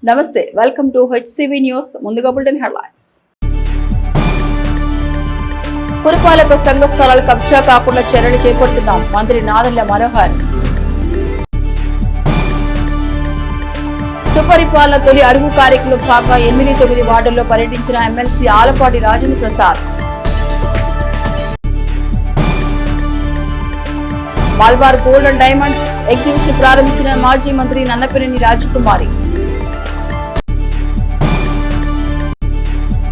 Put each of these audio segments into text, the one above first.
నమస్తే, welcome to HCV news. ముందుగా bulletin headlines. పురపాలక సంఘ స్థలాలు కబ్జా కాకుండా చర్యలు చేపడుతున్నాం, మంత్రి నాదెండ్ల మనోహర్. సుపరిపాలన తొలి అడుగు కార్యక్రమంలో భాగంగా 8-9 వార్డుల్లో పర్యటించిన MLC Alapati Rajendra Prasad. Malabar gold and diamonds exhibition ప్రారంభించిన మాజీ మంత్రి నన్నపనేని రాజకుమారి.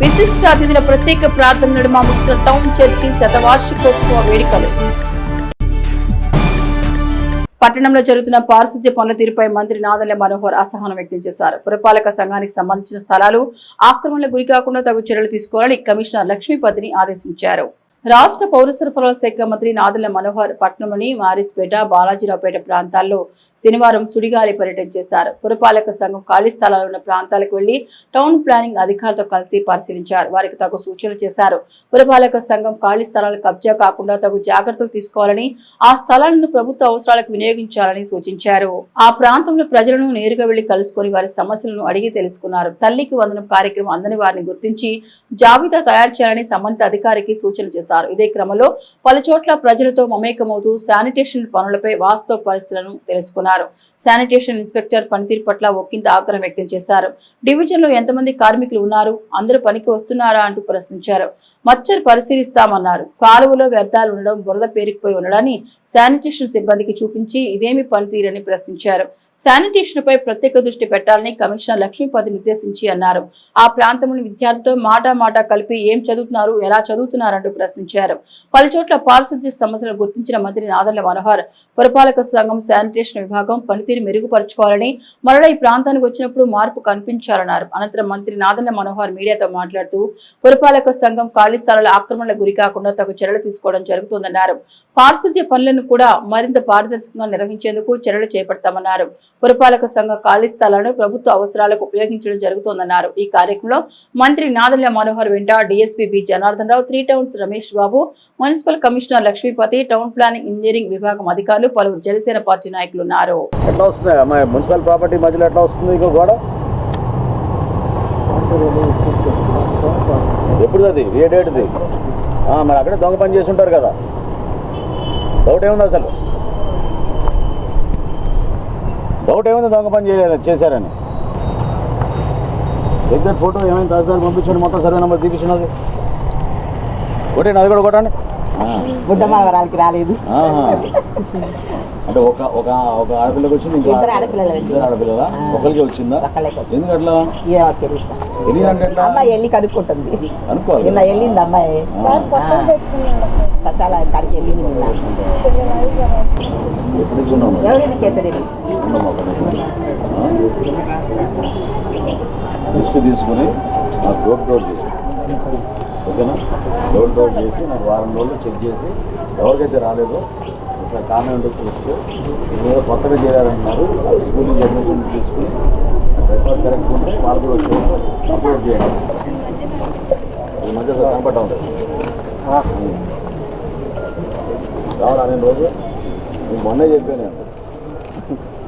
విశిష్ట అతిథుల ప్రత్యేక ప్రార్థన నడుమ ముగిసిన టౌన్ చర్చి శతవార్షికోత్సవ వేడుకలు. పట్టణంలో జరుగుతున్న పారిశుద్ధ్య పనుల తీరుపై మంత్రి నాదెండ్ల మనోహర్ అసహనం వ్యక్తం చేశారు. పురపాలక సంఘానికి సంబంధించిన స్థలాలు ఆక్రమణలకు గురికాకుండా తగు చర్యలు తీసుకోవాలని కమిషనర్ లక్ష్మీపతిని ఆదేశించారు. రాష్ట్ర పౌర సరఫరాల శాఖ మంత్రి నాదెండ్ల మనోహర్ పట్టణంలోని మారిస్పేట, బాలాజీరావుపేట ప్రాంతాల్లో శనివారం సుడిగాలి పర్యటన చేశారు. పురపాలక సంఘం ఖాళీ స్థలాలు ఉన్న ప్రాంతాలకు వెళ్లి టౌన్ ప్లానింగ్ అధికారులతో కలిసి పరిశీలించారు. వారికి తగు సూచనలు చేశారు. పురపాలక సంఘం ఖాళీ స్థలాలు కబ్జా కాకుండా తగు జాగ్రత్తలు తీసుకోవాలని, ఆ స్థలాలను ప్రభుత్వ అవసరాలకు వినియోగించాలని సూచించారు. ఆ ప్రాంతంలో ప్రజలను నేరుగా వెళ్లి కలుసుకుని వారి సమస్యలను అడిగి తెలుసుకున్నారు. తల్లికి వందనం కార్యక్రమం అందని వారిని గుర్తించి జాబితా తయారు చేయాలని సంబంధిత అధికారికి సూచన చేశారు. ఇదే క్రమంలో పలుచోట్ల ప్రజలతో మమేకమవుతూ శానిటేషన్ పనులపై వాస్తవ పరిస్థితులను తెలుసుకున్నారు. శానిటేషన్ ఇన్స్పెక్టర్ పనితీరు పట్ల ఒకంత ఆగ్రహం వ్యక్తం చేశారు. డివిజన్ లో ఎంతమంది కార్మికులు ఉన్నారు, అందరూ పనికి వస్తున్నారా అంటూ ప్రశ్నించారు. మచ్చర్ పరిశీలిస్తామన్నారు. కాలువలో వ్యర్థాలు ఉండడం, బురద పేరుకుపోయి ఉండడాన్ని శానిటేషన్ సిబ్బందికి చూపించి ఇదేమి పనితీరని ప్రశ్నించారు. శానిటేషన్ పై ప్రత్యేక దృష్టి పెట్టాలని కమిషనర్ లక్ష్మీపతి నిర్దేశించి అన్నారు. ఆ ప్రాంతంలోని విద్యార్థులతో మాట కలిపి ఏం చదువుతున్నారు, ఎలా చదువుతున్నారంటూ ప్రశ్నించారు. పలుచోట్ల పారిశుద్ధ్య సమస్యలను గుర్తించిన మంత్రి నాదెండ్ల మనోహర్ పురపాలక సంఘం శానిటేషన్ విభాగం పనితీరు మెరుగుపరుచుకోవాలని, మరలా ఈ ప్రాంతానికి వచ్చినప్పుడు మార్పు కనిపించాలన్నారు. అనంతరం మంత్రి నాదెండ్ల మనోహర్ మీడియాతో మాట్లాడుతూ పురపాలక సంఘం ఖాళీ స్థలాల ఆక్రమణలకు గురికాకుండా తగు చర్యలు తీసుకోవడం జరుగుతుందన్నారు. పారిశుద్ధ్య పనులను కూడా మరింత పారదర్శకంగా నిర్వహించేందుకు చర్యలు చేపడతామన్నారు. పురపాలక సంఘ ఖాళీ స్థలాలను ప్రభుత్వ అవసరాలకు ఉపయోగించడం జరుగుతోందన్నారు. ఈ కార్యక్రమంలో మంత్రి నాదెండ్ల మనోహర్ వెంట DSP B Janardhan Rao, 3 towns Ramesh Babu, municipal commissioner Lakshmipathi, town planning engineering విభాగం అధికారులు, పలువురు జనసేన పార్టీ నాయకులు ఉన్నారు. మున్సిపల్ ప్రాపర్టీ మధ్యలో ఎట్లా వస్తుంది ఎప్పుడు అది ఏ డేట్ది? మరి అక్కడే దొంగ పని చేసి ఉంటారు కదా, డౌట్ ఏముంది అసలు? డౌట్ ఏముంది దొంగ పని చేశారని? ఎగ్జాక్ట్ ఫోటో ఏమైనా తహసీల్దార్ పంపించండి, మొత్తం సర్వే నెంబర్ తీపించినది కొట్టండి, అది కూడా కొట్టండి. బుడ్డమావరాలకి రాలేదు అంటే ఒక ఆడపిల్లకి వచ్చింది, ఇంకో ఆడపిల్లలా? ఒకరికి వచ్చిందా? ఎందుకు అట్లా? అమ్మాయి వెళ్ళి కనుక్కుంటుంది, అనుకోవాలి. నిన్న వెళ్ళింది అమ్మాయి, సచాల కాడికి వెళ్ళింది. లిస్ట్ తీసుకుని నాకు డోర్ చేసి, ఓకేనా? డోర్ చేసి నాకు వారం రోజులు చెక్ చేసి ఎవరికైతే రాలేదో ఒకసారి కారణం ఏంటో చూస్తే ఏదో కొత్తగా చేయాలంటున్నారు. స్కూల్ నుంచి అడ్మిషన్ తీసుకుని రికార్డ్ కరెక్ట్ ఉంటే వాళ్ళు కూడా వచ్చి అప్లోడ్ చేయండి. ఈ మధ్య కనపడ్డా ఉంటుంది కావాలి. నేను రోజు మీకు మొన్నే చెప్పాను,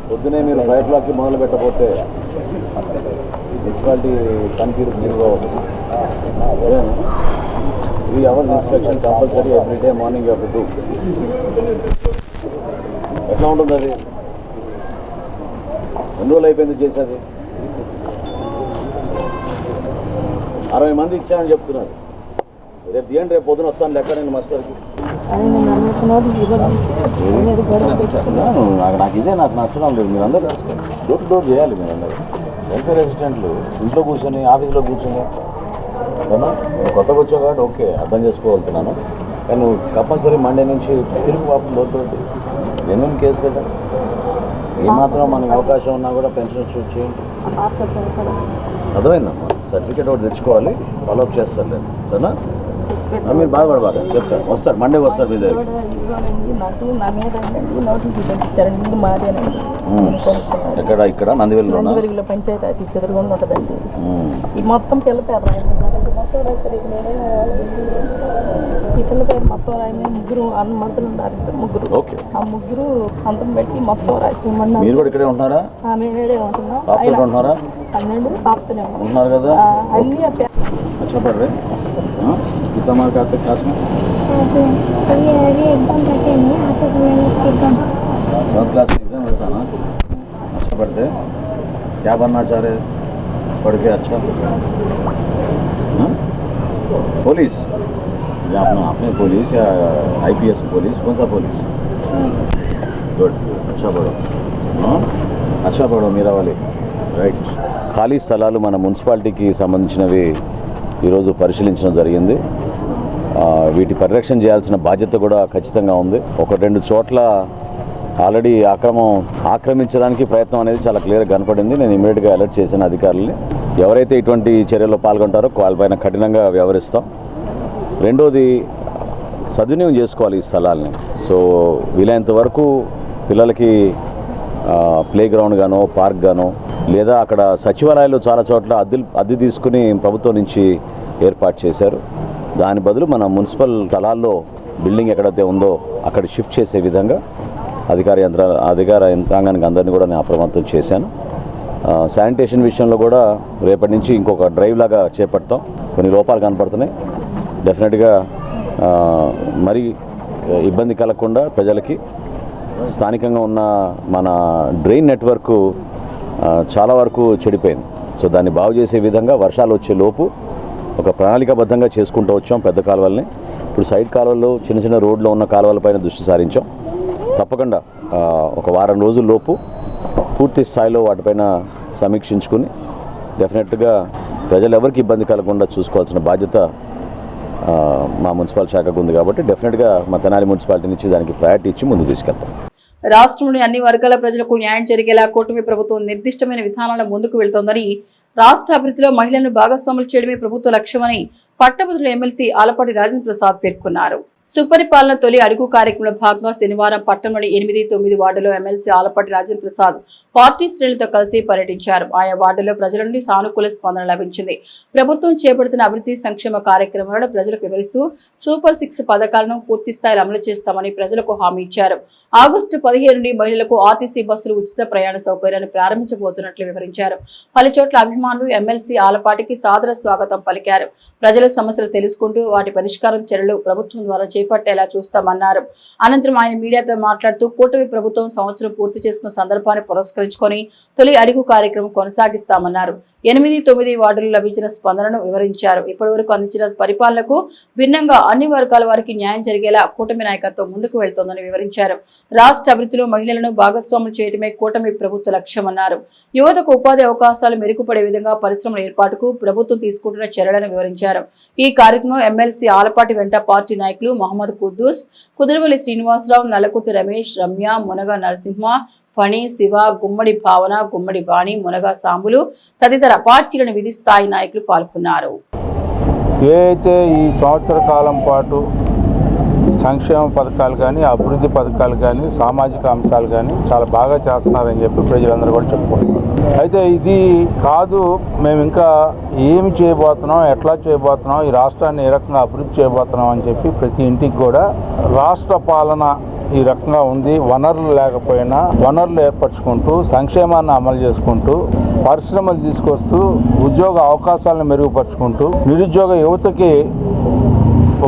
పొద్దునే మీరు 5 o'clockకి మొదలు పెట్టకపోతే మున్సిపాలిటీ పనితీరు మెరుగు 3 hours inspection compulsory everyday morning you have to do. ఎట్లా ఉంటుంది అది? 2 రోజులు అయిపోయింది చేసేది. 60 మంది ఇచ్చానని చెప్తున్నారు. రేపు తీయండి, రేపు పొద్దున వస్తాను లెక్క. నేను మాస్టర్కి నాకు ఇదే నాకు నచ్చడం లేదు. మీరు అందరూ డోర్ టు డోర్ చేయాలి. మీరు అందరూ వెల్ఫేర్ అసిస్టెంట్లు ఇంట్లో కూర్చొని ఆఫీస్లో కూర్చొని కదా. నేను కొత్తగా వచ్చావు కాబట్టి ఓకే అర్థం చేసుకోగలుగుతున్నాను, కానీ నువ్వు కంపల్సరీ మండే నుంచి తిరుగు పాపం లోతోటి జెన్యున్ కేసు కదా. ఏమాత్రం మనకి అవకాశం ఉన్నా కూడా పెన్షన్ షూట్ చేయండి. అర్థమైందమ్మా? సర్టిఫికేట్ ఒకటి తెచ్చుకోవాలి, ఫాలోఅప్ చేస్తాను నేను, సరేనా? మీరు బాధపడబాక చెప్తారు, వస్తారు మండే వస్తారు మీ దగ్గర. నాకు నా మీద నోటీసులు పంపించారండి. ఇల్లు మాదేనండి. ఎక్కడ? ఇక్కడ నందివెల్లిలో నందివెలుగులో పంచాయతీ ఆఫీస్ ఎదురుగుండా ఉంటుందండి. ఈ మొత్తం పిల్ల పేరు మొత్తం రాస్తారు. ఈ పిల్ల పేరు మొత్తం రాయి ముగ్గురు అన్నమతులు ఉన్నారు. ముగ్గురు. ఓకే. ఆ ముగ్గురు అంతం పెట్టి మొత్తం రాసి మీరు కూడా ఇక్కడే ఉంటున్నారా? మేము ఏడే ఉంటున్నాం. ఉంటున్నారా? 12 పాపుతూనే ఉంటున్నారు కదా. అన్నీ अच्छा पढ़ रहे हाँ? कितना मार्क आते क्लास में? अभी एग्जाम करते हैं आते समय एग्जाम। बहुत क्लास में एग्जाम होता ना? अच्छा पढ़ते? क्या बनना चाह रहे? पढ़ के अच्छा हाँ? पुलिस या अपने पुलिस या IPS पुलिस? कौन सा पुलिस? गुड, अच्छा पढ़ो हाँ? अच्छा पढ़ो मेरा वाले రైట్. ఖాళీ స్థలాలు మన మున్సిపాలిటీకి సంబంధించినవి ఈరోజు పరిశీలించడం జరిగింది. వీటి పరిరక్షణ చేయాల్సిన బాధ్యత కూడా ఖచ్చితంగా ఉంది. 1-2 చోట్ల ఆల్రెడీ ఆక్రమించడానికి ప్రయత్నం అనేది చాలా క్లియర్గా కనపడింది. నేను ఇమీడియట్గా అలర్ట్ చేసిన అధికారులని. ఎవరైతే ఇటువంటి చర్యల్లో పాల్గొంటారో వాళ్ళపైన కఠినంగా వ్యవహరిస్తాం. రెండోది సద్వినియోగం చేసుకోవాలి ఈ స్థలాల్ని. సో వీలైనంత వరకు పిల్లలకి ప్లే గ్రౌండ్ గానో పార్క్ గానో లేదా అక్కడ సచివాలయాలు చాలా చోట్ల అద్దె తీసుకుని ప్రభుత్వం నుంచి ఏర్పాటు చేశారు. దాని బదులు మన మున్సిపల్ స్థలాల్లో బిల్డింగ్ ఎక్కడైతే ఉందో అక్కడ షిఫ్ట్ చేసే విధంగా అధికార యంత్రాంగానికి అందరినీ కూడా నేను అప్రమత్తం చేశాను. శానిటేషన్ విషయంలో కూడా రేపటి నుంచి ఇంకొక డ్రైవ్ లాగా చేపడతాం. కొన్ని లోపాలు కనపడుతున్నాయి. డెఫినెట్గా మరి ఇబ్బంది కలగకుండా ప్రజలకి స్థానికంగా ఉన్న మన డ్రైన్ నెట్వర్క్ చాలా వరకు చెడిపోయింది. సో దాన్ని బాగు చేసే విధంగా వర్షాలు వచ్చే లోపు ఒక ప్రణాళికాబద్ధంగా చేసుకుంటూ వచ్చాం పెద్ద కాలువల్ని. ఇప్పుడు సైడ్ కాలువల్లో చిన్న రోడ్లో ఉన్న కాలువలపైన దృష్టి సారించాం. తప్పకుండా ఒక వారం రోజుల లోపు పూర్తి స్థాయిలో వాటిపైన సమీక్షించుకుని డెఫినెట్గా ప్రజలు ఎవరికి ఇబ్బంది కలగకుండా చూసుకోవాల్సిన బాధ్యత మా మున్సిపల్ శాఖకు ఉంది. కాబట్టి డెఫినెట్గా మా తెనాలి మున్సిపాలిటీ నుంచి దానికి ప్రయారిటీ ఇచ్చి ముందు తీసుకెళ్తాం. రాష్ట్రంలోని అన్ని వర్గాల ప్రజలకు న్యాయం జరిగేలా కూటమి ప్రభుత్వం నిర్దిష్టమైన విధానాల ముందుకు వెళ్తోందని, రాష్ట్ర అభివృద్ధిలో మహిళలను భాగస్వాములు చేయడమే ప్రభుత్వ లక్ష్యమని పట్టభద్రుల ఎమ్మెల్సీ ఆలపాటి రాజేంద్ర ప్రసాద్ పేర్కొన్నారు. సుపరిపాలన తొలి అడుగు కార్యక్రమంలో భాగంగా శనివారం పట్టణంలోని 8-9 వార్డులో ఎమ్మెల్సీ ఆలపాటి రాజేంద్ర ప్రసాద్ పార్టీ శ్రేణులతో కలిసి పర్యటించారు. ఆయా వార్డులో ప్రజల నుండి సానుకూల స్పందన లభించింది. ప్రభుత్వం చేపడుతున్న అభివృద్ధి సంక్షేమ కార్యక్రమాలను ప్రజలకు వివరిస్తూ సూపర్ 6 పథకాలను పూర్తి స్థాయిలో అమలు చేస్తామని ప్రజలకు హామీ ఇచ్చారు. ఆగస్టు 15 నుండి మహిళలకు ఆర్టీసీ బస్సులు ఉచిత ప్రయాణ సౌకర్యాన్ని ప్రారంభించబోతున్నట్లు వివరించారు. పలుచోట్ల అభిమానులు ఎమ్మెల్సీ ఆలపాటికి సాదర స్వాగతం పలికారు. ప్రజల సమస్యలు తెలుసుకుంటూ వాటి పరిష్కారం చర్యలు ప్రభుత్వం ద్వారా చేపట్టేలా చూస్తామన్నారు. అనంతరం ఆయన మీడియాతో మాట్లాడుతూ కూటమి ప్రభుత్వం సంవత్సరం పూర్తి చేసుకున్న సందర్భాన్ని పురస్కరించుకొని తొలి అడుగు కార్యక్రమం కొనసాగిస్తామన్నారు. 8-9 వార్డులు లభించిన స్పందనను వివరించారు. ఇప్పటి వరకు అందించిన పరిపాలనకు భిన్నంగా అన్ని వర్గాల వారికి న్యాయం జరిగేలా కూటమి నాయకత్వం ముందుకు వెళ్తోందని వివరించారు. రాష్ట్ర అభివృద్ధిలో మహిళలను భాగస్వాములు చేయడమే కూటమి ప్రభుత్వ లక్ష్యమన్నారు. యువతకు ఉపాధి అవకాశాలు మెరుగుపడే విధంగా పరిశ్రమల ఏర్పాటుకు ప్రభుత్వం తీసుకుంటున్న చర్యలను వివరించారు. ఈ కార్యక్రమంలో ఎమ్మెల్సీ ఆలపాటి వెంట పార్టీ నాయకులు మహమ్మద్ కుద్దూస్, కుదురువల్లి శ్రీనివాసరావు, నల్లకుర్తి రమేష్, రమ్య, మునగ నరసింహ, ఫణి, శివ, గుమ్మడి భావన, గుమ్మడి వాణి, మునగా సాంబులు తదితర పార్టీలను విధి స్థాయి నాయకులు పాల్గొన్నారు. ఏదైతే ఈ సంవత్సర కాలం పాటు సంక్షేమ పథకాలు కానీ అభివృద్ధి పథకాలు కానీ సామాజిక అంశాలు కానీ చాలా బాగా చేస్తున్నారని చెప్పి ప్రజలందరూ కూడా చెప్పుకుంటున్నారు. అయితే ఇది కాదు, మేము ఇంకా ఏమి చేయబోతున్నాం, ఎట్లా చేయబోతున్నాం, ఈ రాష్ట్రాన్ని ఏ రకంగా అభివృద్ధి చేయబోతున్నాం అని చెప్పి ప్రతి ఇంటికి కూడా రాష్ట్ర పాలన ఈ రకంగా ఉంది. వనరులు లేకపోయినా వనరులు ఏర్పరచుకుంటూ సంక్షేమాన్ని అమలు చేసుకుంటూ పరిశ్రమలు తీసుకొస్తూ ఉద్యోగ అవకాశాలను మెరుగుపరుచుకుంటూ నిరుద్యోగ యువతకి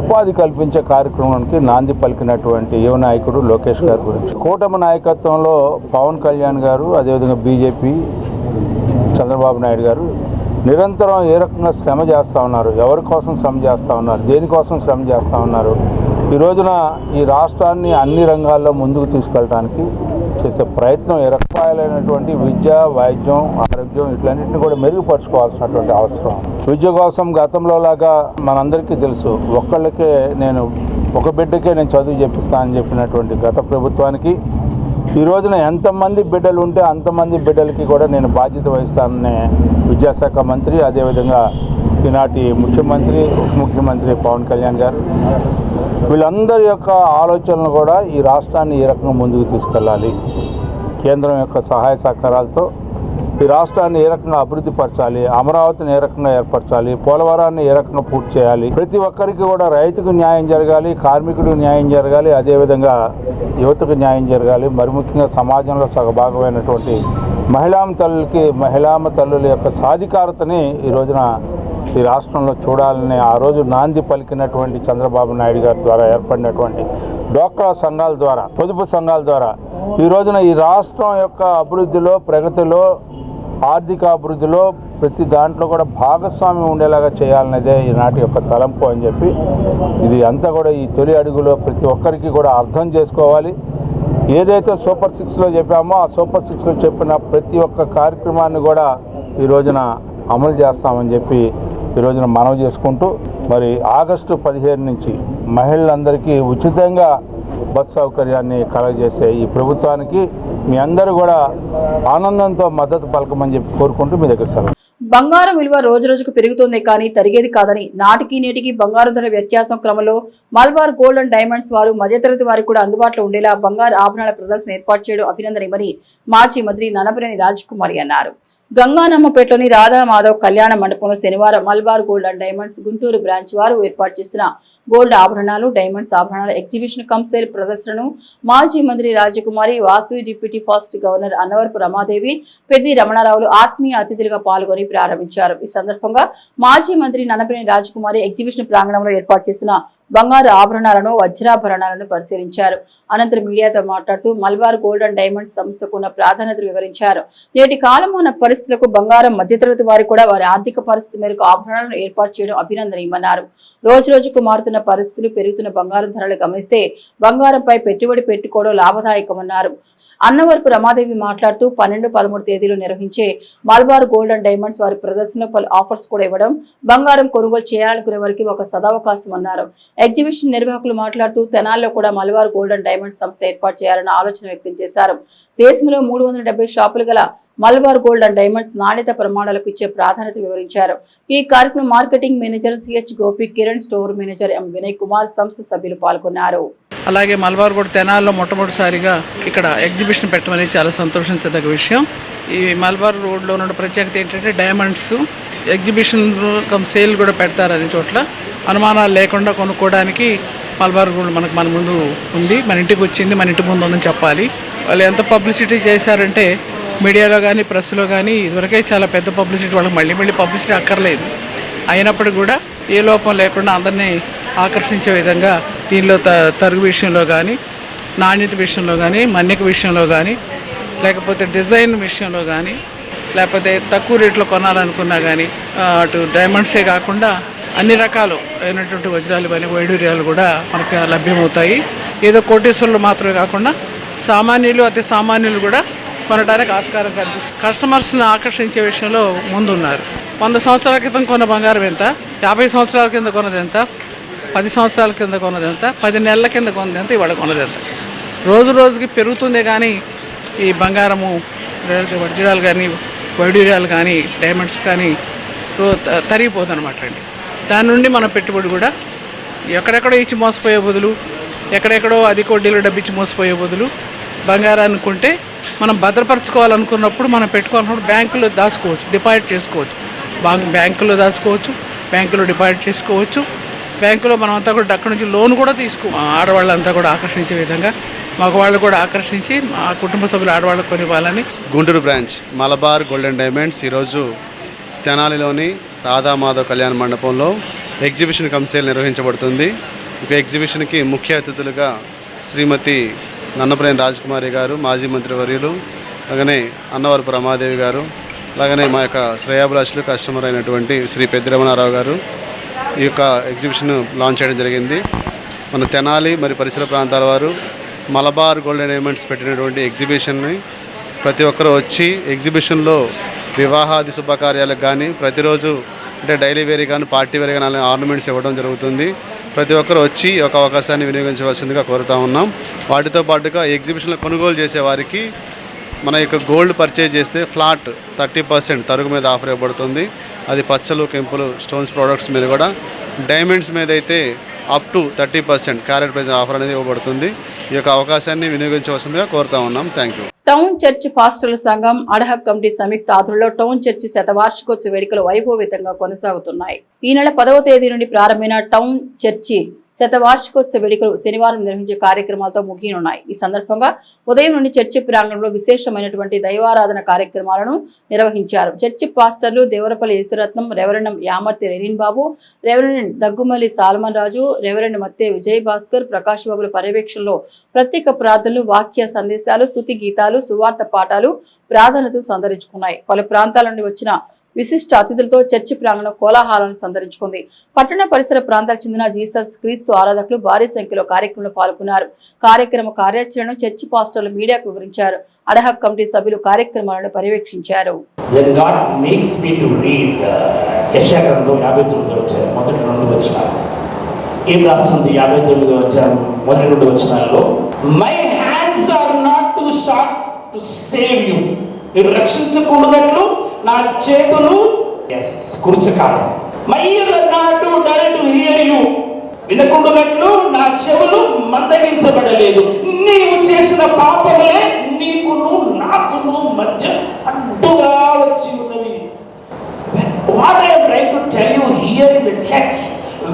ఉపాధి కల్పించే కార్యక్రమానికి నాంది పలికినటువంటి యువ నాయకుడు లోకేష్ గారి గురించి కూటమి నాయకత్వంలో పవన్ కళ్యాణ్ గారు, అదేవిధంగా బీజేపీ చంద్రబాబు నాయుడు గారు నిరంతరం ఏ రకంగా శ్రమ చేస్తూ ఉన్నారు, ఎవరి కోసం శ్రమ చేస్తూ ఉన్నారు, దేనికోసం శ్రమ చేస్తూ ఉన్నారు. ఈ రోజున ఈ రాష్ట్రాన్ని అన్ని రంగాల్లో ముందుకు తీసుకెళ్ళడానికి చేసే ప్రయత్నం ఏ రకాలైనటువంటి విద్య, వైద్యం, ఆరోగ్యం ఇట్లన్నింటినీ కూడా మెరుగుపరచుకోవాల్సినటువంటి అవసరం. విద్య కోసం గతంలో లాగా మనందరికీ తెలుసు, ఒక బిడ్డకే నేను చదువు చెప్పిస్తానని చెప్పినటువంటి గత ప్రభుత్వానికి ఈ రోజున ఎంతమంది బిడ్డలు ఉంటే అంతమంది బిడ్డలకి కూడా నేను బాధ్యత వహిస్తానని విద్యాశాఖ మంత్రి, అదేవిధంగా ఈనాటి ముఖ్యమంత్రి ఉప ముఖ్యమంత్రి పవన్ కళ్యాణ్ గారు వీళ్ళందరి యొక్క ఆలోచనలు కూడా ఈ రాష్ట్రాన్ని ఏ రకంగా ముందుకు తీసుకెళ్ళాలి, కేంద్రం యొక్క సహాయ సహకారాలతో ఈ రాష్ట్రాన్ని ఏ రకంగా అభివృద్ధి పరచాలి, అమరావతిని ఏ రకంగా ఏర్పరచాలి, పోలవరాన్ని ఏ రకంగా పూర్తి చేయాలి, ప్రతి ఒక్కరికి కూడా రైతుకు న్యాయం జరగాలి, కార్మికుడికి న్యాయం జరగాలి, అదేవిధంగా యువతకు న్యాయం జరగాలి, మరి ముఖ్యంగా సమాజంలో సగభాగమైనటువంటి మహిళామ తల్లుల యొక్క సాధికారతని ఈ రోజున ఈ రాష్ట్రంలో చూడాలని ఆ రోజు నాంది పలికినటువంటి చంద్రబాబు నాయుడు గారి ద్వారా ఏర్పడినటువంటి డ్వాక్రా సంఘాల ద్వారా, పొదుపు సంఘాల ద్వారా ఈ రోజున ఈ రాష్ట్రం యొక్క అభివృద్ధిలో, ప్రగతిలో, ఆర్థిక అభివృద్ధిలో ప్రతి దాంట్లో కూడా భాగస్వామ్యం ఉండేలాగా చేయాలనేదే ఈనాటి యొక్క తలంపు అని చెప్పి, ఇది అంతా కూడా ఈ తొలి అడుగులో ప్రతి ఒక్కరికి కూడా అర్థం చేసుకోవాలి. ఏదైతే సూపర్ 6లో చెప్పామో ఆ సూపర్ 6లో చెప్పిన ప్రతి ఒక్క కార్యక్రమాన్ని కూడా ఈ రోజున అమలు చేస్తామని చెప్పి ఈ రోజున మనవి చేసుకుంటూ, మరి ఆగస్టు 15 నుంచి మహిళలందరికీ ఉచితంగా బస్ సౌకర్యాన్ని కలగజేసే ఈ ప్రభుత్వానికి మీ అందరూ కూడా ఆనందంతో మద్దతు పలకమని చెప్పి కోరుకుంటూ మీ దగ్గర సెలవు. బంగారం విలువ రోజు రోజుకు పెరుగుతోంది కానీ తరిగేది కాదని, నాటికి నేటికి బంగారు ధర వ్యత్యాసం క్రమంలో మలబార్ గోల్డ్ అండ్ డైమండ్స్ వారు మధ్యతరగతి వారికి కూడా అందుబాటులో ఉండేలా బంగారు ఆభరణాల ప్రదర్శన ఏర్పాటు చేయడం అభినందనీయమని మాజీ మంత్రి నన్నపనేని రాజకుమారి అన్నారు. గంగానమ్మపేటలోని రాధా మాధవ్ కళ్యాణ మండపంలో శనివారం Malabar Gold and diamonds Guntur branch వారు ఏర్పాటు చేసిన గోల్డ్ ఆభరణాలు, డైమండ్స్ ఆభరణాల ఎగ్జిబిషన్ కమ్ సేల్ ప్రదర్శనను మాజీ మంత్రి Rajakumari, Vasavi deputy first governor Annavarapu Ramadevi, Peddi రమణారావులు ఆత్మీయ అతిథులుగా పాల్గొని ప్రారంభించారు. ఈ సందర్భంగా మాజీ మంత్రి నన్నపనేని రాజకుమారి ఎగ్జిబిషన్ ప్రాంగణంలో ఏర్పాటు చేసిన బంగారు ఆభరణాలను, వజ్రాభరణాలను పరిశీలించారు. అనంతరం మీడియాతో మాట్లాడుతూ మలబార్ గోల్డ్ అండ్ డైమండ్స్ సంస్థకు ఉన్న ప్రాధాన్యతను వివరించారు. నేటి కాలమాన పరిస్థితులకు బంగారం మధ్యతరగతి వారు కూడా వారి ఆర్థిక పరిస్థితి మేరకు ఆభరణాలను ఏర్పాటు చేయడం అభినందనీయమన్నారు. రోజు రోజుకు మారుతున్న పరిస్థితులు, పెరుగుతున్న బంగారం ధరలు గమనిస్తే బంగారంపై పెట్టుబడి పెట్టుకోవడం లాభదాయకమన్నారు. అన్నవరపు రమాదేవి మాట్లాడుతూ 12, 13 తేదీలు నిర్వహించే మలబార్ గోల్డ్ అండ్ డైమండ్స్ వారి ప్రదర్శనలో పలు ఆఫర్స్ కూడా ఇవ్వడం, బంగారం కొనుగోలు చేయాలనుకునే వారికి ఒక సదవకాశం అన్నారు. ఎగ్జిబిషన్ నిర్వాహకులు మాట్లాడుతూ తెనాల్లో కూడా మలబార్ గోల్డ్ అండ్ డైమండ్స్ సంస్థ ఏర్పాటు చేయాలన్న ఆలోచన వ్యక్తం చేశారు. దేశంలో 370 షాపులు గల మలబార్ గోల్డ్ అండ్ డైమండ్స్ నాణ్యత ప్రమాణాలకు ఇచ్చే ప్రాధాన్యత వివరించారు. ఈ కార్యక్రమం marketing manager CH Gopi, Kiran, store manager ఎం వినయ్ కుమార్, సంస్థ సభ్యులు పాల్గొన్నారు. అలాగే మలబార్ గోల్డ్ తెనాల్లో మొట్టమొదటిసారిగా ఇక్కడ ఎగ్జిబిషన్ పెట్టమనేది చాలా సంతోషించదగ్గ విషయం. ఈ మలబార్ రోడ్లో ఉన్న ప్రత్యేకత ఏంటంటే డైమండ్స్ ఎగ్జిబిషన్ కమ్ సేల్ కూడా పెడతారని చోట్ల అనుమానాలు లేకుండా కొనుక్కోవడానికి మలబార్ గోల్డ్ మన ముందు ఉంది, మన ఇంటికి వచ్చింది, మన ఇంటి ముందు ఉందని చెప్పాలి. వాళ్ళు ఎంత పబ్లిసిటీ చేశారంటే మీడియాలో కానీ ప్రెస్లో కానీ ఇదివరకే చాలా పెద్ద పబ్లిసిటీ, వాళ్ళకి మళ్ళీ పబ్లిసిటీ అక్కర్లేదు. అయినప్పటికీ కూడా ఏ లోపం లేకుండా అందరినీ ఆకర్షించే విధంగా దీనిలో తరుగు విషయంలో కానీ, నాణ్యత విషయంలో కానీ, మన్నిక విషయంలో కానీ, లేకపోతే డిజైన్ విషయంలో కానీ, లేకపోతే తక్కువ రేట్లో కొనాలనుకున్నా కానీ అటు డైమండ్సే కాకుండా అన్ని రకాలు అయినటువంటి వజ్రాలు కానీ వైడూర్యాలు కూడా మనకు లభ్యమవుతాయి. ఏదో కోటేశ్వరులు మాత్రమే కాకుండా సామాన్యులు, అతి సామాన్యులు కూడా కొనడానికి ఆస్కారం కనిపిస్తుంది. కస్టమర్స్ని ఆకర్షించే విషయంలో ముందున్నారు. 100 సంవత్సరాల క్రితం కొన్న బంగారం ఎంత, 50 సంవత్సరాల కింద కొన్నది ఎంత, 10 సంవత్సరాల కింద కొన్నది ఎంత, 10 నెలల కింద కొన్నది ఎంత, ఇవాళ కొన్నది ఎంత. రోజు రోజుకి పెరుగుతుందే కానీ ఈ బంగారము, వజ్రాలు కానీ, వైడూర్యాలు కానీ, డైమండ్స్ కానీ తరిగిపోతుంది అనమాట అండి. దాని నుండి మన పెట్టుబడి కూడా ఎక్కడెక్కడో ఇచ్చి మోసపోయే బదులు, ఎక్కడెక్కడో అధిక వడ్డీలో డబ్బిచ్చి మోసపోయే బదులు బంగారాన్ని కొంటే మనం భద్రపరచుకోవాలనుకున్నప్పుడు, మనం పెట్టుకోవాలన్నప్పుడు బ్యాంకులో దాచుకోవచ్చు, డిపాజిట్ చేసుకోవచ్చు. బ్యాంకులో దాచుకోవచ్చు, బ్యాంకులో డిపాజిట్ చేసుకోవచ్చు. బ్యాంకులో మనం అంతా కూడా అక్కడి నుంచి లోన్ కూడా ఆడవాళ్ళంతా కూడా ఆకర్షించే విధంగా మగవాళ్ళు కూడా ఆకర్షించి మా కుటుంబ సభ్యులు ఆడవాళ్ళకు కొనివ్వాలని. Guntur branch Malabar Gold and Diamonds ఈరోజు తెనాలిలోని రాధామాధవ్ కళ్యాణ మండపంలో ఎగ్జిబిషన్ కమ్ సేల్ నిర్వహించబడుతుంది. ఇక ఎగ్జిబిషన్కి ముఖ్య అతిథులుగా శ్రీమతి నన్నపనేని రాజకుమారి గారు, మాజీ మంత్రివర్యులు, అలాగనే అన్నవరపు రమాదేవి గారు, అలాగనే మా యొక్క శ్రేయాభిలాషులు కస్టమర్ అయినటువంటి శ్రీ పెద్ది రమణారావు గారు ఈ యొక్క ఎగ్జిబిషన్ లాంచ్ చేయడం జరిగింది. మన తెనాలి మరి పరిసర ప్రాంతాల వారు మలబార్ గోల్డ్ అండ్ డైమండ్స్ పెట్టినటువంటి ఎగ్జిబిషన్ని ప్రతి ఒక్కరు వచ్చి ఎగ్జిబిషన్లో వివాహాది శుభకార్యాలకు కానీ, ప్రతిరోజు అంటే డైలీ వేర్ కానీ, పార్టీ వేర్ కానీ ఆర్నమెంట్స్ ఇవ్వడం జరుగుతుంది. ప్రతి ఒక్కరు వచ్చి ఈ యొక్క అవకాశాన్ని వినియోగించవలసిందిగా కోరుతా ఉన్నాం. వాటితో పాటుగా ఎగ్జిబిషన్లో కొనుగోలు చేసే వారికి మన యొక్క గోల్డ్ పర్చేజ్ చేస్తే ఫ్లాట్ 30% తరుగు మీద ఆఫర్ ఇవ్వబడుతుంది. అది పచ్చలు, కెంపులు, స్టోన్స్ ప్రోడక్ట్స్ మీద కూడా. డైమండ్స్ మీద అయితే up to 30% carat price offer అనేది ఇవ్వబడుతుంది. ఈ యొక్క అవకాశాన్ని వినియోగించవలసిందిగా కోరుతా ఉన్నాం. Thank you. టౌన్ చర్చ్ పాస్టర్ల సంఘం అడహక్ కమిటీ సంయుక్త ఆధ్వర్యంలో టౌన్ చర్చి శతవార్షికోత్సవ వేడుకలు వైభవోపేతంగా కొనసాగుతున్నాయి. ఈ నెల 10వ తేదీ నుండి ప్రారంభమైన టౌన్ చర్చి శతవార్షికోత్సవ వేడుకలు శనివారం నిర్వహించే కార్యక్రమాలతో ముగియనున్నాయి. ఈ సందర్భంగా ఉదయం నుండి చర్చి ప్రాంగణంలో విశేషమైనటువంటి దైవారాధన కార్యక్రమాలను నిర్వహించారు. చర్చి పాస్టర్లు దేవరపల్లి యేసురత్నం, రెవరెండ్ యామర్తి లెనిన్ బాబు, రెవరెండ్ దగ్గుమల్లి సాల్మన్ రాజు, రెవరెండ్ మత్తే విజయ్ భాస్కర్, ప్రకాష్ బాబుల పర్యవేక్షణలో ప్రత్యేక ప్రార్థనలు, వాక్య సందేశాలు, స్తుతి గీతాలు, సువార్త పాఠాలు, ప్రార్థనలు సందర్శించుకున్నాయి. పలు ప్రాంతాల నుండి వచ్చిన విశిష్ట అతిథులతో చర్చి ప్రాంగణం కోలాహలాలను సందర్శించుకుంది. పట్టణ పరిసర ప్రాంతాలకు చెందిన జీసస్ క్రీస్తు ఆరాధకులు భారీ సంఖ్యలో కార్యక్రమంలో పాల్గొన్నారు. కార్యక్రమ కార్యాచరణను చర్చి పాస్టర్లు మీడియాకు వివరించారు. అడహక్ కమిటీ సభ్యులు కార్యక్రమాలను పర్యవేక్షించారు. మొదటి 2 వచనాలు ఏం రాస్తుంది? 59 మొదటి 2 వచనాల్లో my hands are not too short to save you, మీరు రక్షించకూడనట్లు నా చేతులు కూర్చకాలి. My ears are not too dull to hear you, వినకుండునట్లు నా చెవులు మందగించబడలేదు. నీవు చేసిన పాపములే నీకును నాకును మధ్య అడ్డుగా వచ్చి ఉన్నవి. What I am trying to tell you here in the church,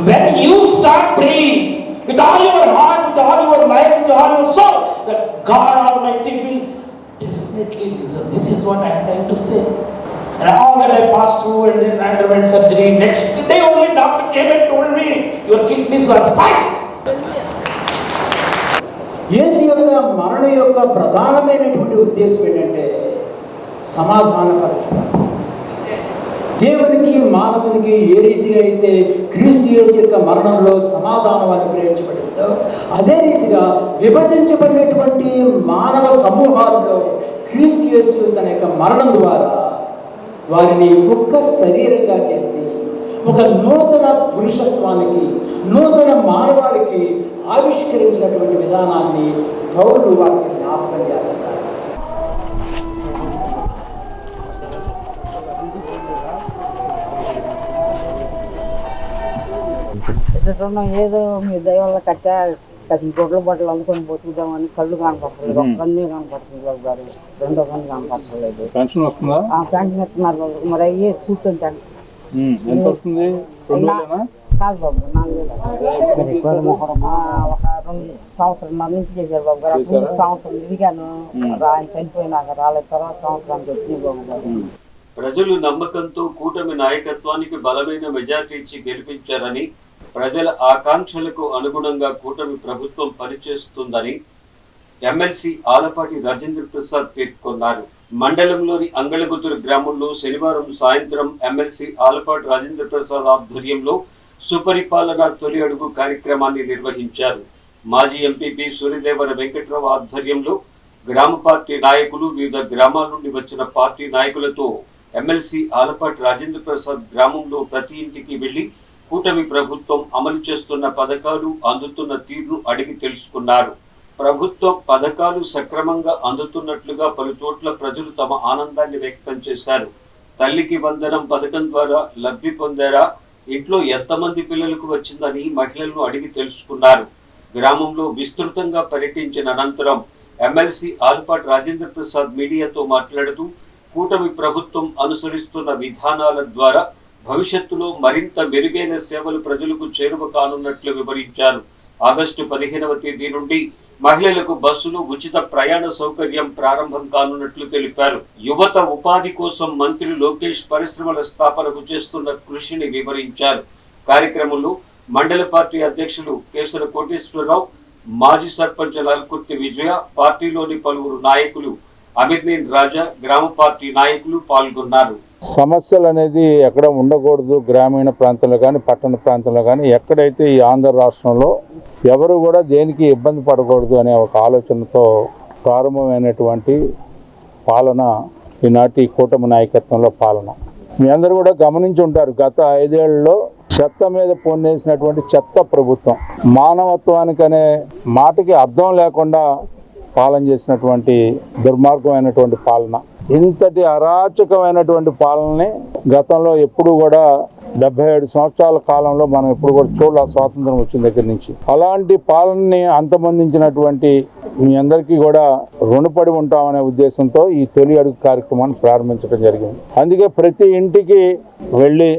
when you start praying with all your heart, with all your mind, with all your soul, that God Almighty will definitely listen. This is what I am trying to say. And all that I passed through and then underwent surgery, next day only doctor came and told me your kidneys are fine. యేసు యొక్క మరణ యొక్క ప్రధానమైనటువంటి ఉద్దేశం ఏంటంటే సమాధానపరచడం. దేవునికి మానవునికి ఏ రీతిగా అయితే క్రీస్తు యేసు యొక్క మరణంలో సమాధానం అనుగ్రహించబడిందో అదే రీతిగా విభజించబడినటువంటి మానవ సమూహాల్లో క్రీస్తు యేసు తన యొక్క మరణం ద్వారా వారిని ఒక్క శరీరంగా చేసి ఒక నూతన పురుషత్వానికి, నూతన మానవాళికి ఆవిష్కరించినటువంటి విధానాన్ని పౌలు వారికి జ్ఞాపకం చేస్తున్నారు. ఏదో మీ దైవంలో కట్టా గొడ్ల బట్టలు అందుకొని బతుకుదామని కళ్ళు కనపడలేదు, ఒక కన్ను కనపడుతుంది బాబు గారు, రెండో కన్ను కనపడలేదు. పెన్షన్ వస్తుందా? పెన్షన్ ఇస్తున్నారు మరి అయ్యే కూర్చుంటాను. ఎంత వస్తుంది? కాదు బాబు, 4,000. ఒక 2 సంవత్సరాల నుంచి చేశారు బాబు గారు. 2 సంవత్సరం తిరిగాను, ఆయన చనిపోయినాక రాలేదు. తర్వాత సంవత్సరానికి వచ్చింది బాబు గారు. ప్రజలు నమ్మకంతో కూటమి నాయకత్వానికి బలమైన మెజార్టీ ఇచ్చి గెలిపించారని, ప్రజల ఆకాంక్షలకు అనుగుణంగా కూటమి ప్రభుత్వం పనిచేస్తుందని ఎమ్మెల్సీ ఆలపాటి రాజేంద్ర ప్రసాద్ పేర్కొన్నారు. మండలంలోని అంగళగుతురు గ్రామంలో శనివారం సాయంత్రం ఎమ్మెల్సీ ఆలపాటి రాజేంద్ర ప్రసాద్ ఆధ్వర్యంలో సుపరిపాలన తొలి అడుగు కార్యక్రమాన్ని నిర్వహించారు. మాజీ ఎంపీపీ సూర్యదేవర వెంకట్రావు ఆధ్వర్యంలో గ్రామ పార్టీ నాయకులు, వివిధ గ్రామాల నుండి వచ్చిన పార్టీ నాయకులతో ఎమ్మెల్సీ ఆలపాటి రాజేంద్ర ప్రసాద్ గ్రామంలో ప్రతి ఇంటికి వెళ్లి కూటమి ప్రభుత్వం అమలు చేస్తున్న పథకాలు, అందుతున్న తీరును అడిగి తెలుసుకున్నారు. ప్రభుత్వం పథకాలు సక్రమంగా అందుతున్నట్లుగా పలు చోట్ల ప్రజలు తమ ఆనందాన్ని వ్యక్తం చేశారు. తల్లికి వందనం పథకం ద్వారా లబ్ధి పొందారా, ఇంట్లో ఎంతమంది పిల్లలకు వచ్చిందని మహిళలను అడిగి తెలుసుకున్నారు. గ్రామంలో విస్తృతంగా పర్యటించిన అనంతరం ఎమ్మెల్సీ ఆలపాటి రాజేంద్ర ప్రసాద్ మీడియాతో మాట్లాడుతూ కూటమి ప్రభుత్వం అనుసరిస్తున్న విధానాల ద్వారా భవిష్యత్తులో మరింత మెరుగైన సేవలు ప్రజలకు చేరువ కానున్నట్లు వివరించారు. ఆగస్టు 15వ తేదీ నుండి మహిళలకు బస్సులు ఉచిత ప్రయాణ సౌకర్యం ప్రారంభం కానున్నట్లు తెలిపారు. యువత ఉపాధి కోసం మంత్రి లోకేష్ పరిశ్రమల స్థాపనకు చేస్తున్న కృషిని వివరించారు. కార్యక్రమంలో మండల పార్టీ అధ్యక్షులు కేసర కోటేశ్వరరావు, మాజీ సర్పంచ్ లాల్కుర్తి విజయ, పార్టీలోని పలువురు నాయకులు, అమిర్నేన్ రాజా, గ్రామ పార్టీ నాయకులు పాల్గొన్నారు. సమస్యలు అనేది ఎక్కడ ఉండకూడదు, గ్రామీణ ప్రాంతంలో కానీ పట్టణ ప్రాంతంలో కానీ ఎక్కడైతే ఈ ఆంధ్ర రాష్ట్రంలో ఎవరు కూడా దేనికి ఇబ్బంది పడకూడదు అనే ఒక ఆలోచనతో ప్రారంభమైనటువంటి పాలన ఈనాటి కూటమి నాయకత్వంలో పాలన. మీ అందరూ కూడా గమనించి ఉంటారు, గత 5 ఏళ్లలో చెత్త మీద పొన్నేసినటువంటి చెత్త ప్రభుత్వం. మానవత్వానికి అనే మాటకి అర్థం లేకుండా పాలన చేసినటువంటి దుర్మార్గమైనటువంటి పాలన, ఇంతటి అరాచకమైనటువంటి పాలనని గతంలో ఎప్పుడు కూడా 77 సంవత్సరాల కాలంలో మనం ఎప్పుడు కూడా చూడాలి. స్వాతంత్రం వచ్చిన దగ్గర నుంచి అలాంటి పాలనని అంతమొందించినటువంటి మీ అందరికీ కూడా రుణపడి ఉంటామనే ఉద్దేశంతో ఈ తొలి అడుగు కార్యక్రమాన్ని ప్రారంభించడం జరిగింది. అందుకే ప్రతి ఇంటికి వెళ్ళి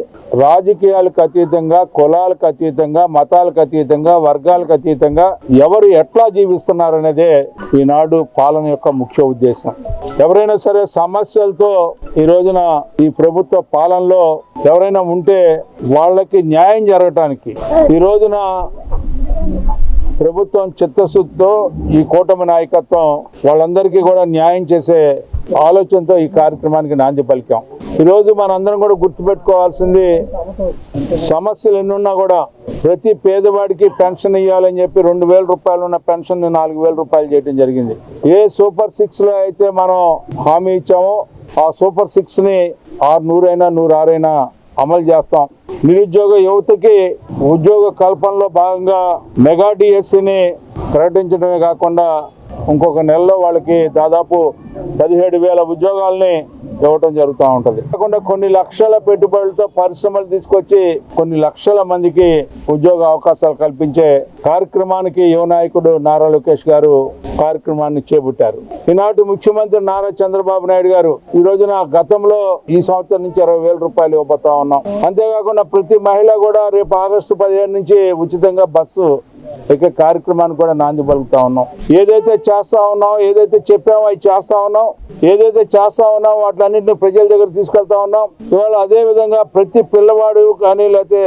రాజకీయాలకు అతీతంగా, కులాలకు అతీతంగా, మతాలకు అతీతంగా, వర్గాలకు అతీతంగా ఎవరు ఎట్లా జీవిస్తున్నారనేదే ఈనాడు పాలన యొక్క ముఖ్య ఉద్దేశం. ఎవరైనా సరే సమస్యలతో ఈ రోజున ఈ ప్రభుత్వ పాలనలో ఎవరైనా ఉంటే వాళ్ళకి న్యాయం జరగటానికి ఈ రోజున ప్రభుత్వం చిత్తశుద్ధితో ఈ కూటమి నాయకత్వం వాళ్ళందరికీ కూడా న్యాయం చేసే ఆలోచనతో ఈ కార్యక్రమానికి నాంది పలికాం. ఈరోజు మనందరం కూడా గుర్తుపెట్టుకోవాల్సింది, సమస్యలు ఎన్నున్నా కూడా ప్రతి పేదవాడికి పెన్షన్ ఇవ్వాలని చెప్పి 2,000 రూపాయలు ఉన్న పెన్షన్ 4,000 రూపాయలు చేయడం జరిగింది. ఏ సూపర్ 6లో అయితే మనం హామీ ఇచ్చామో ఆ సూపర్ 6ని 100 106 అమలు చేస్తాం. నిరుద్యోగ యువతకి ఉద్యోగ కల్పనలో భాగంగా మెగా డిఎస్సిని ప్రకటించడమే కాకుండా ఇంకొక నెలలో వాళ్ళకి దాదాపు 17,000 ఉద్యోగాలని ఇవ్వటం జరుగుతూ ఉంటుంది. కాకుండా కొన్ని లక్షల పెట్టుబడులతో పరిశ్రమలు తీసుకొచ్చి కొన్ని లక్షల మందికి ఉద్యోగ అవకాశాలు కల్పించే కార్యక్రమానికి యువ నాయకుడు నారా లోకేష్ గారు కార్యక్రమాన్ని చేపట్టారు. ఈనాటి ముఖ్యమంత్రి నారా చంద్రబాబు నాయుడు గారు ఈ రోజున గతంలో ఈ సంవత్సరం నుంచి 20,000 రూపాయలు ఇవ్వబోతా ఉన్నాం. అంతేకాకుండా ప్రతి మహిళ కూడా రేపు ఆగస్టు 15 నుంచి ఉచితంగా బస్సు ఇక కార్యక్రమాన్ని కూడా నాంది పలుకుతా ఉన్నాం. ఏదైతే చేస్తా ఉన్నాం, ఏదైతే చెప్పామో అవి చేస్తా ఉన్నాం, ఏదైతే చేస్తా ఉన్నాం వాటిలన్నింటినీ ప్రజల దగ్గర తీసుకెళ్తా ఉన్నాం. ఇవాళ అదే విధంగా ప్రతి పిల్లవాడు కానీ లేకపోతే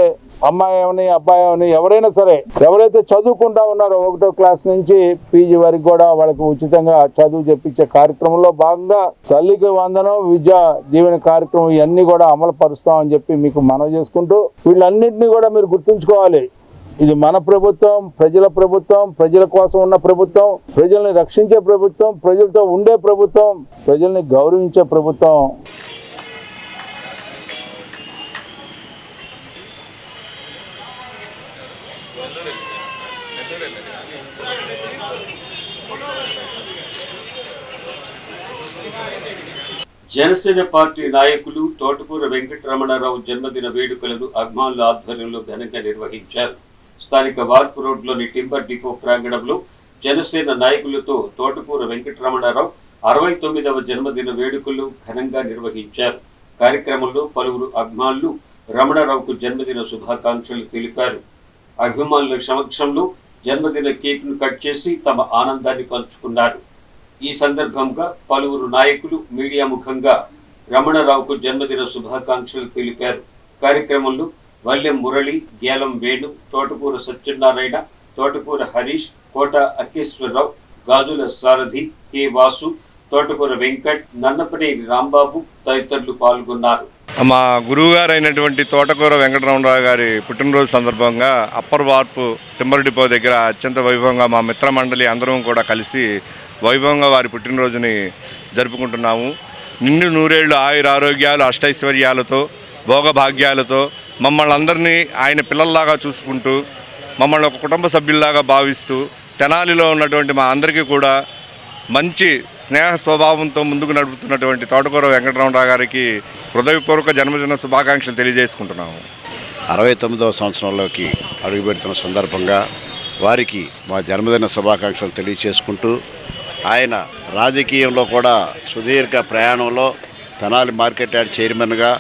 అమ్మాయి అవని అబ్బాయి అవని ఎవరైనా సరే ఎవరైతే చదువుకుంటా ఉన్నారో 1వ క్లాస్ నుంచి పీజీ వరకు కూడా వాళ్ళకి ఉచితంగా చదువు చెప్పించే కార్యక్రమంలో భాగంగా తల్లికి వందనం, విద్యా దీవెన కార్యక్రమం ఇవన్నీ కూడా అమలు పరుస్తామని చెప్పి మీకు మనవి చేసుకుంటూ, వీళ్ళన్నింటినీ కూడా మీరు గుర్తుంచుకోవాలి. ఇది మన ప్రభుత్వం, ప్రజల ప్రభుత్వం, ప్రజల కోసం ఉన్న ప్రభుత్వం, ప్రజల్ని రక్షించే ప్రభుత్వం, ప్రజలతో ఉండే ప్రభుత్వం, ప్రజల్ని గౌరవించే ప్రభుత్వం. జనసేన పార్టీ నాయకులు తోటకూర వెంకటరమణారావు జన్మదిన వేడుకలను అభిమానుల ఆధ్వర్యంలో ఘనంగా నిర్వహించారు. స్థానిక వార్పు రోడ్లోని టింబర్ డిపో ప్రాంగణంలో జనసేన నాయకులతో తోటకూర వెంకటరమణారావు 69వ జన్మదిన వేడుకలు ఘనంగా నిర్వహించారు. కార్యక్రమంలో పలువురు అభిమానులు రమణారావుకు జన్మదిన శుభాకాంక్షలు తెలిపారు. అభిమానుల సమక్షంలో జన్మదిన కేక్ను కట్ చేసి తమ ఆనందాన్ని పంచుకున్నారు. ఈ సందర్భంగా పలువురు నాయకులు మీడియా ముఖంగా రమణారావుకు జన్మదిన శుభాకాంక్షలు తెలిపారు. కార్యక్రమంలో వల్లెం మురళి, గేలం వేణు, తోటకూర సత్యనారాయణ, తోటకూర హరీష్, కోట అక్కేశ్వరరావు, గాజుల సారథి, కె వాసు, తోటకూర వెంకట్, నన్నపనేని రాంబాబు తదితరులు పాల్గొన్నారు. మా గురువుగారు అయినటువంటి తోటకూర వెంకటరమణరావు గారి పుట్టినరోజు సందర్భంగా అప్పర్ వార్పు టింబర్ డిపో దగ్గర అత్యంత వైభవంగా మా మిత్ర మండలి అందరం కూడా కలిసి వైభవంగా వారి పుట్టినరోజుని జరుపుకుంటున్నాము. నిండు నూరేళ్లు ఆయుర ఆరోగ్యాలు అష్టైశ్వర్యాలతో భోగభాగ్యాలతో మమ్మల్ని అందరినీ ఆయన పిల్లల్లాగా చూసుకుంటూ మమ్మల్ని ఒక కుటుంబ సభ్యుల్లాగా భావిస్తూ తెనాలిలో ఉన్నటువంటి మా అందరికీ కూడా మంచి స్నేహ స్వభావంతో ముందుకు నడుపుతున్నటువంటి తోటకూర వెంకటరమణరావు గారికి హృదయపూర్వక జన్మదిన శుభాకాంక్షలు తెలియజేసుకుంటున్నాము. 69వ సంవత్సరంలోకి అడుగుపెడుతున్న సందర్భంగా వారికి మా జన్మదిన శుభాకాంక్షలు తెలియజేసుకుంటూ, ఆయన రాజకీయంలో కూడా సుదీర్ఘ ప్రయాణంలో తెనాలి మార్కెట్ యార్డ్ చైర్మన్గా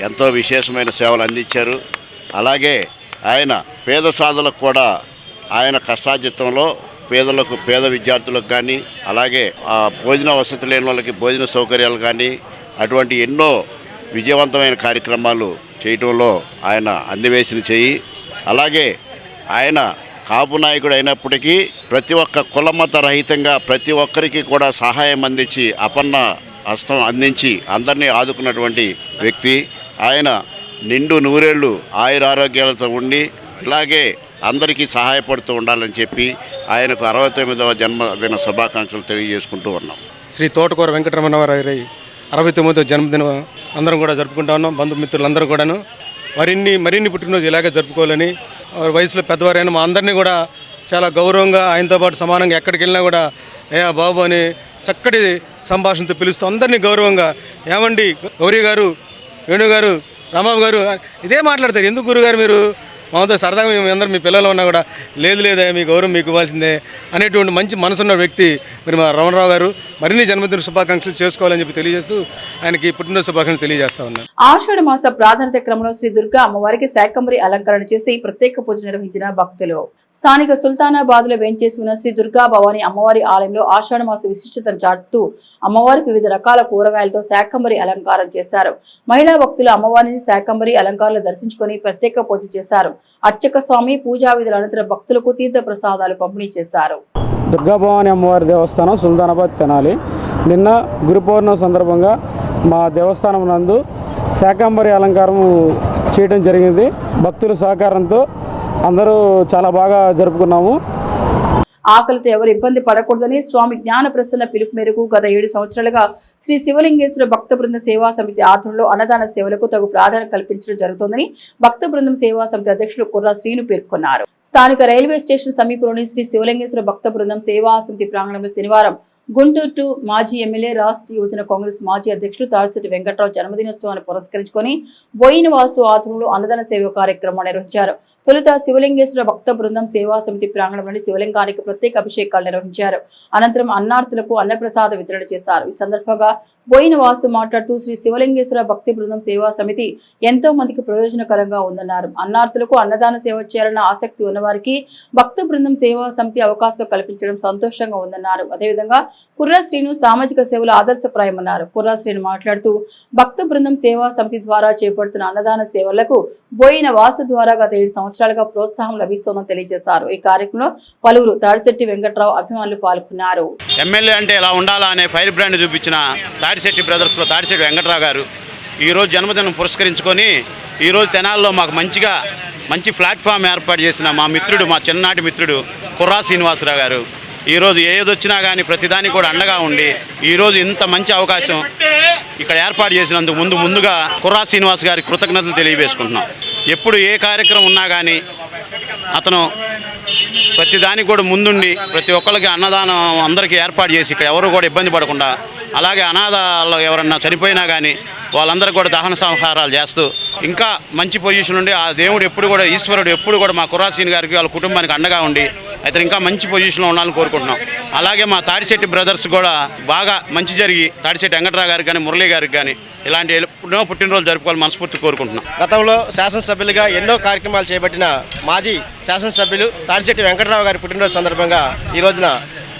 ఎంతో విశేషమైన సేవలు అందించారు. అలాగే ఆయన పేద సాధులకు కూడా ఆయన కష్టార్జితంలో పేదలకు, పేద విద్యార్థులకు కానీ, అలాగే భోజన వసతి లేని వాళ్ళకి భోజన సౌకర్యాలు కానీ అటువంటి ఎన్నో విజయవంతమైన కార్యక్రమాలు చేయటంలో ఆయన అందివేసిన చేయి. అలాగే ఆయన కాపు నాయకుడు అయినప్పటికీ ప్రతి ఒక్క కులమత రహితంగా ప్రతి ఒక్కరికి కూడా సహాయం అందించి అపన్న హస్తం అందించి అందరినీ ఆదుకున్నటువంటి వ్యక్తి. ఆయన నిండు నూరేళ్లు ఆయురారోగ్యాలతో ఉండి ఇలాగే అందరికీ సహాయపడుతూ ఉండాలని చెప్పి ఆయనకు 69వ జన్మదిన శుభాకాంక్షలు తెలియజేసుకుంటూ ఉన్నాం. శ్రీ తోటకూర వెంకటరమణరావు గారి 69వ జన్మదినం అందరం కూడా జరుపుకుంటా ఉన్నాం. బంధుమిత్రులందరూ కూడాను మరిన్ని పుట్టినరోజు ఇలాగే జరుపుకోవాలని, వయసులో పెద్దవారైన మా అందరినీ కూడా చాలా గౌరవంగా ఆయనతో పాటు సమానంగా ఎక్కడికి వెళ్ళినా కూడా అయ్యా బాబు అని చక్కటి సంభాషణతో పిలుస్తూ అందరినీ గౌరవంగా ఏమండి గౌరీ గారు, వేణు గారు, రాంబాబు గారు ఇదే మాట్లాడతారు. ఎందుకు గురుగారు మీరు మాతో సరదాగా మేము అందరూ మీ పిల్లలు ఉన్నా కూడా లేదా మీ గౌరవం మీకు ఇవ్వాల్సిందే అనేటువంటి మంచి మనసున్న వ్యక్తి మరి మా రమణరావు గారు. మరిన్ని జన్మదిన శుభాకాంక్షలు చేసుకోవాలని చెప్పి తెలియజేస్తూ ఆయనకి పుట్టినరోజు శుభాకాంక్షలు తెలియజేస్తా ఉన్నాను. ఆషాఢ మాస ప్రాధాన్యత క్రమంలో శ్రీ దుర్గా అమ్మవారికి శాకంబరి అలంకరణ చేసి ప్రత్యేక పూజ నిర్వహించిన భక్తులు. స్థానిక సుల్తానాబాద్ లో వేంచేసి ఉన్న శ్రీ దుర్గా భవాని అమ్మవారి ఆలయంలో ఆషాఢ మాస విశిష్టతను చాటుతూ అమ్మవారికి వివిధ రకాల కూరగాయలతో శాకంబరి అలంకారం చేశారు. మహిళా భక్తులు అమ్మవారిని శాకంబరి అలంకారాలు దర్శించుకుని ప్రత్యేక పూజ చేశారు. అర్చక స్వామి పూజా విధుల అనంతరం భక్తులకు తీర్థ ప్రసాదాలు పంపిణీ చేశారు. దుర్గా భవాని అమ్మవారి దేవస్థానం సుల్తానాబాద్ తెనాలి. నిన్న గురు పౌర్ణమి సందర్భంగా మా దేవస్థానం నందు శాకంబరి అలంకారం చేయడం జరిగింది. భక్తుల సహకారంతో అందరూ చాలా బాగా జరుపుకున్నాము. ఆకలితో ఎవరు ఇబ్బంది పడకూడదని స్వామి జ్ఞాన ప్రసన్న పిలుపు మేరకు గత 7 సంవత్సరాలుగా శ్రీ శివలింగేశ్వర భక్త బృంద సేవా సమితి ఆధ్వర్యంలో అన్నదాన సేవలకు తగు ప్రాధాన్యత కల్పించడం జరుగుతోందని భక్త బృందం సేవా సమితి అధ్యక్షులు కుర్రా శ్రీను పేర్కొన్నారు. స్థానిక రైల్వే స్టేషన్ సమీపంలోని శ్రీ శివలింగేశ్వర భక్త బృందం సేవా సమితి ప్రాంగణంలో శనివారం గుంటూరు మాజీ ఎమ్మెల్యే రాష్ట్ర యువజన కాంగ్రెస్ మాజీ అధ్యక్షుడు తాడిశెట్టి వెంకట్రావు జన్మదినోత్సవాన్ని పురస్కరించుకొని బోయినవాసు ఆధ్వర్యంలో అన్నదాన సేవ కార్యక్రమం నిర్వహించారు. తొలుత శివలింగేశ్వర భక్త బృందం సేవా సమితి ప్రాంగణంలోని శివలింగానికి ప్రత్యేక అభిషేకాలు నిర్వహించారు. అనంతరం అన్నార్థులకు అన్నప్రసాద వితరణ చేశారు. ఈ సందర్భంగా బోయినవాసు మాట్లాడుతూ శ్రీ శివలింగేశ్వర భక్తి బృందం సేవా సమితి ఎంతో మందికి ప్రయోజనకరంగా ఉందన్నారు. అన్నార్థులకు అన్నదాన సేవ చేయాలన్న ఆసక్తి ఉన్నవారికి భక్త బృందం సేవా సమితి అవకాశం కల్పించడం సంతోషంగా ఉందన్నారు. అదేవిధంగా కుర్రా శ్రీను సామాజిక సేవలు ఆదర్శప్రాయమన్నారు. కుర్రా శ్రీను మాట్లాడుతూ భక్త బృందం సేవా సమితి ద్వారా చేపడుతున్న అన్నదాన సేవలకు బోయిన వాసు ద్వారా గత 7 సంవత్సరాలుగా ప్రోత్సాహం లభిస్తోందని తెలియజేశారు. ఈ కార్యక్రమంలో పలువురు తాడిశెట్టి వెంకట్రావు అభిమానులు పాల్గొన్నారు. ఎమ్మెల్యే అంటే ఎలా ఉండాలా అనే ఫైర్ బ్రాండ్ చూపించిన తాడిశెట్టి బ్రదర్స్లో తాడిశెట్టి వెంకట్రావు గారు ఈరోజు జన్మదినం పురస్కరించుకొని ఈరోజు తెనాల్లో మాకు మంచి ప్లాట్ఫామ్ ఏర్పాటు చేసిన మా మిత్రుడు, మా చిన్ననాటి మిత్రుడు కుర్రా శ్రీనివాసరావు గారు ఈరోజు ఏదొచ్చినా కానీ ప్రతిదానికి కూడా అండగా ఉండి ఈరోజు ఇంత మంచి అవకాశం ఇక్కడ ఏర్పాటు చేసినందుకు ముందుగా కుర్రా శ్రీనివాస్ గారికి కృతజ్ఞతలు తెలియజేసుకుంటున్నాం. ఎప్పుడు ఏ కార్యక్రమం ఉన్నా కానీ అతను ప్రతిదానికి కూడా ముందుండి ప్రతి ఒక్కరికి అన్నదానం అందరికీ ఏర్పాటు చేసి ఇక్కడ ఎవరు కూడా ఇబ్బంది పడకుండా, అలాగే అనాథాలు ఎవరన్నా చనిపోయినా కానీ వాళ్ళందరూ కూడా దహన సంహారాలు చేస్తూ ఇంకా మంచి పొజిషన్ ఉండి ఆ దేవుడు ఎప్పుడు కూడా ఈశ్వరుడు ఎప్పుడు కూడా మా కుర్రా శ్రీని గారికి వాళ్ళ కుటుంబానికి అండగా ఉండి అయితే ఇంకా మంచి పొజిషన్లో ఉండాలని కోరుకుంటున్నాం. అలాగే మా తాడిశెట్టి బ్రదర్స్ కూడా బాగా మంచి జరిగి తాడిశెట్టి వెంకట్రావు గారికి కానీ మురళీ గారికి కానీ ఇలాంటి ఎన్నో పుట్టినరోజు జరుపుకోవాలని మనస్ఫూర్తి కోరుకుంటున్నాం. గతంలో శాసనసభ్యులుగా ఎన్నో కార్యక్రమాలు చేపట్టిన మాజీ శాసనసభ్యులు తాడిశెట్టి వెంకట్రావు గారి పుట్టినరోజు సందర్భంగా ఈ రోజున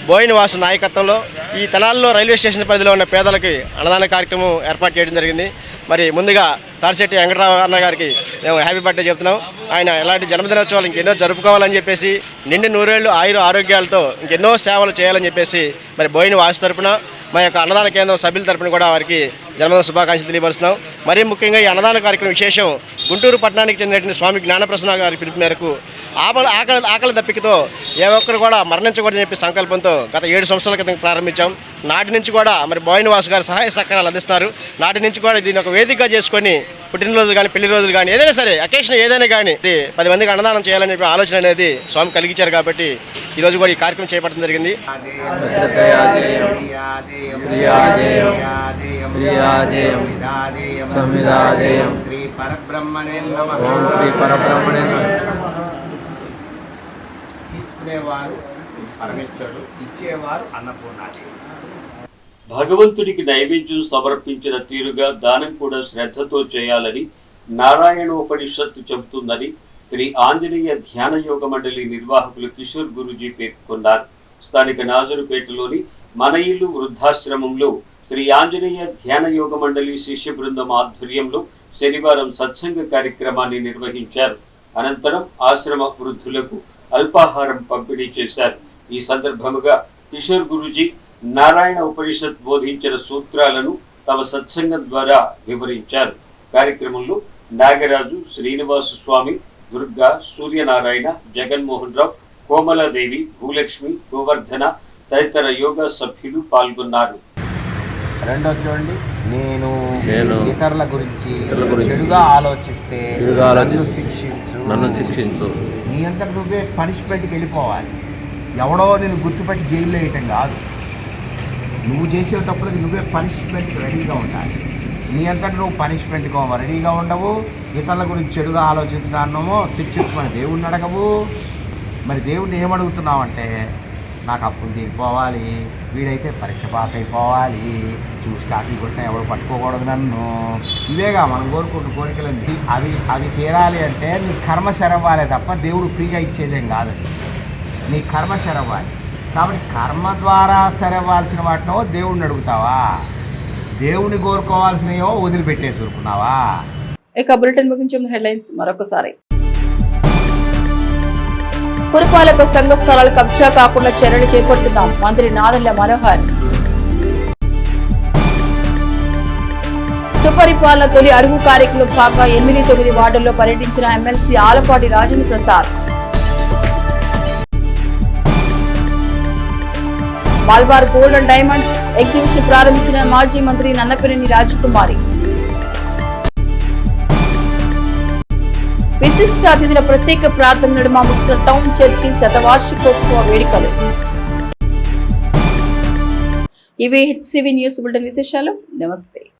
బోయినవాసు నాయకత్వంలో ఈ తెనాల్లో రైల్వే స్టేషన్ పరిధిలో ఉన్న పేదలకి అన్నదాన కార్యక్రమం ఏర్పాటు చేయడం జరిగింది. మరి ముందుగా తాడిశెట్టి వెంకట్రావు అన్న గారికి మేము హ్యాపీ బర్త్డే చెప్తున్నాం. ఆయన ఎలాంటి జన్మదినోత్సవాలు ఇంకెన్నో జరుపుకోవాలని చెప్పేసి నిండి 100 ఏళ్ళు ఆరోగ్యాలతో ఇంకెన్నో సేవలు చేయాలని చెప్పేసి మరి బోయినవాసు తరపున మా యొక్క అన్నదాన కేంద్రం సభ్యుల తరపున కూడా వారికి జన్మదిన శుభాకాంక్షలు తెలియపరుస్తున్నాం. మరీ ముఖ్యంగా ఈ అన్నదాన కార్యక్రమం విశేషం గుంటూరు పట్టణానికి చెందినటువంటి స్వామి జ్ఞానప్రసన్న గారి పిలుపు మేరకు ఆకలి దప్పికతో ఏ ఒక్కరు కూడా మరణించకూడదని చెప్పి సంకల్పంతో గత 7 సంవత్సరాల క్రితం ప్రారంభించాం. నాటి నుంచి కూడా మరి బోయినవాసు గారు సహాయ సహకారాలు అందిస్తున్నారు. నాటి నుంచి కూడా దీన్ని ఒక వేదికగా చేసుకొని పుట్టినరోజులు కానీ పెళ్లి రోజులు కానీ ఏదైనా సరే అకేషన్ ఏదైనా కానీ 10 మందికి అన్నదానం చేయాలని చెప్పి ఆలోచన అనేది స్వామి కలిగించారు. కాబట్టి ఈరోజు కూడా ఈ కార్యక్రమం చేపట్టడం జరిగింది. తీసుకునేవారు పరమేశ్వరుడు, ఇచ్చేవారు అన్నపూర్ణాదేవి. భగవంతుడికి నైవేద్యం సమర్పించిన తీరుగా దానం కూడా శ్రద్ధతో చేయాలని నారాయణోపనిషత్తు చెబుతుందని శ్రీ ఆంజనేయ ధ్యాన యోగ మండలి నిర్వాహకులు కిషోర్ గురూజీ పేర్కొన్నారు. స్థానిక నాజరుపేటలోని మన ఇల్లు వృద్ధాశ్రమంలో శ్రీ ఆంజనేయ ధ్యాన యోగ మండలి శిష్య బృందం ఆధ్వర్యంలో శనివారం సత్సంగ కార్యక్రమాన్ని నిర్వహించారు. అనంతరం ఆశ్రమ వృద్ధులకు అల్పాహారం పంపిణీ చేశారు. ఈ సందర్భముగా కిషోర్ గురూజీ నారాయణ ఉపనిషత్ బోధించిన సూత్రాలను తమ సత్సంగం ద్వారా వివరించారు. కార్యక్రమంలో నాగరాజు, శ్రీనివాసు స్వామి, దుర్గా, సూర్యనారాయణ, జగన్మోహన్ రావు, కోమలాదేవి, భూలక్ష్మి, గోవర్ధన తదితర యోగా సభ్యులు పాల్గొన్నారు. రెండో చూడండి, నేను ఇతరుల గురించి చెడుగా ఆలోచిస్తే నన్ను శిక్షించు. నీ అంతట నువ్వే పనిష్మెంట్కి వెళ్ళిపోవాలి. ఎవడో నేను గుర్తుపెట్టి జైల్లో వేయటం కాదు. నువ్వు చేసే తప్పులకి నువ్వే పనిష్మెంట్కి రెడీగా ఉండాలి. నీ అంతటి నువ్వు పనిష్మెంట్గా రెడీగా ఉండవు. ఇతరుల గురించి చెడుగా ఆలోచించినామో శిక్షించమని దేవుణ్ణి అడగవు. మరి దేవుణ్ణి ఏమడుగుతున్నావంటే నాకు అప్పులు తీరిపోవాలి, వీడైతే పరీక్ష పాస్ అయిపోవాలి, చూసి కాఫీ కొట్టినా ఎవరు పట్టుకోకూడదు నన్ను. ఇవేగా మనం కోరుకుంటున్న కోరికలండి. అవి తీరాలి అంటే నీ కర్మ శరవ్వాలే తప్ప దేవుడు ఫ్రీగా ఇచ్చేదేం కాదండి. నీ కర్మ శరవ్వాలి. కాబట్టి కర్మ ద్వారా శరవ్వాల్సిన వాటినో దేవుడిని అడుగుతావా, దేవుని కోరుకోవాల్సినవో వదిలిపెట్టేసి ఊరుకున్నావా? ఇక బులెటిన్ ముగించే హెడ్లైన్స్ మరొకసారి. పురపాలక సంఘ స్థలాలు కబ్జా కాకుండా చర్యలు చేపడుతున్నాం, మంత్రి నాదెండ్ల మనోహర్. సుపరిపాలన తొలి అడుగు కార్యక్రమంలో భాగంగా 8-9 వార్డుల్లో పర్యటించిన MLC Alapati Rajendra Prasad. Malabar gold and diamonds exhibition ప్రారంభించిన మాజీ మంత్రి నన్నపనేని రాజకుమారి. విశిష్ట అతిథుల ప్రత్యేక ప్రార్థన నడుమ ముగిసిన టౌన్ చర్చి శతవార్షికోత్సవ వేడుకలు. ఇవి హెచ్సివి న్యూస్ బులెటిన్ విశేషాలు. నమస్తే.